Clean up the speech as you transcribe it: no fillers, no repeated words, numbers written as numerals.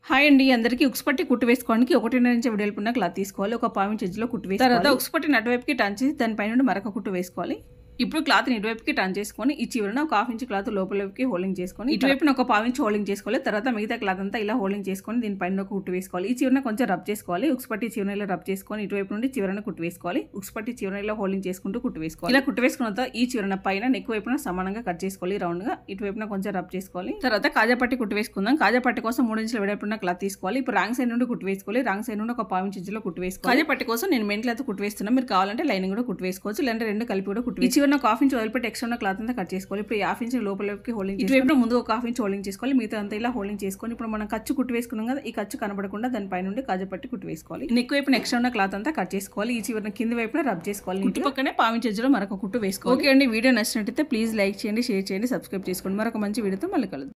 Hi అండి అందరికీ ఉక్స్ పట్టి కుట్టు వేసుకోవడానికి 1.5 ఇంచ్ వెడల్పున్న క్లాత్ తీసుకోవాలి. ఒక 1/4 ఇంచ్ ఎడ్జ్లో కుట్టు వేసుకోవాలి. తర్వాత ఉక్స్ పట్టి అటువైపుకి టర్న్ చేసి దానిపై నుండి మరొక కుట్టు వేసుకోవాలి. ఇప్పుడు క్లాత్ ఇటువైపుకి టర్న్ చేసుకొని ఈ చివరన ఒక 1/2 ఇంచ్ క్లాత్ లోపలికి హోల్డింగ్ చేసుకొని ఇటువైపున ఒక 1/4 ఇంచ్ హోల్డింగ్ చేసుకోవాలి. తర్వాత మిగతా క్లాత్ అంతా ఇలా హోల్డింగ్ చేసుకొని దీనిపైన ఒక కుట్టు వేసుకోవాలి. ఈ చివరన కొంచెం రబ్ చేసుకోవాలి. ఉక్స్ పట్టి చివరన ఇలా రబ్ చేసుకొని ఇటువైపు నుండి చివరన కుట్టు వేసుకోవాలి. ఉక్స్ పట్టి చివరన ఇలా హోల్డింగ్ చేసుకుంటూ కుట్టు వేసుకోవాలి. ఇలా కుట్టు వేసుకున్న తర్వాత ఈ చివరన పైన నెక్ వైపున సమానంగా కట్ చేసుకోవాలి. రౌండ్ గా ఇటువైపున కొంచెం రబ్ చేసుకోవాలి. తర్వాత కాజా పట్టి కుట్టు వేసుకుందాం. కాజా పట్టి కోసం 3 ఇంచుల వెడల్పున్న క్లాత్ తీసుకోవాలి. ఇప్పుడు రాంగ్ సైడ్ నుండి కుట్టు వేసుకోవాలి. రాంగ్ సైడ్ నుండి ఒక 1/4 ఇంచ్ ఎడ్జ్లో కుట్టు వేసుకోవాలి. కాజా పట్టి కోసం నేను మెయిన్ క్లాత్ కుట్టు వేస్తున్నా. మీరు కావాలంటే లైనింగ్ కూడా కుట్టు వేసుకోవచ్చు. లేదంటే రెండు కలిపి కూడా కుట్టు. ఈ చివరన ఒక 1/2 ఇంచ్ వదిలిపెట్టి ఎక్స్ట్రా క్లాత్ అంతా కట్ చేసుకోవాలి. ఇప్పుడు 1/2 ఇంచ్ లోపలికి హోల్డింగ్ ఇటువైపు ముందు ఒక 1/2 ఇంచ్ హోల్డింగ్ చేసుకోవాలి. మిగతా అంతా ఇలా హోల్డింగ్ చేసుకొని ఇప్పుడు మనం ఖర్చు కుట్టు వేసుకున్నాం కదా, ఈ ఖర్చు కనబడకుండా దానిపై నుండి కాజా పట్టి కుట్టు వేసుకోవాలి. నెక్ వైపున ఎక్స్ట్రా ఉన్న క్లాత్ అంతా కట్ చేసుకోవాలి. ఈ చివరన కింది వైపున రబ్ చేసుకోవాలి. ఇటు పక్కనే 1/4 ఇంచ్ ఎడ్జ్లో మరొక కుట్టు వేసుకోవాలి. ఓకే అండి, వీడియో నచ్చినట్టయితే ప్లీజ్ లైక్ చేయండి, షేర్ చేయండి, సబ్స్క్రైబ్ చేసుకోండి. మరొక మంచి వీడియోతో మళ్ళీ కలుద్దాం.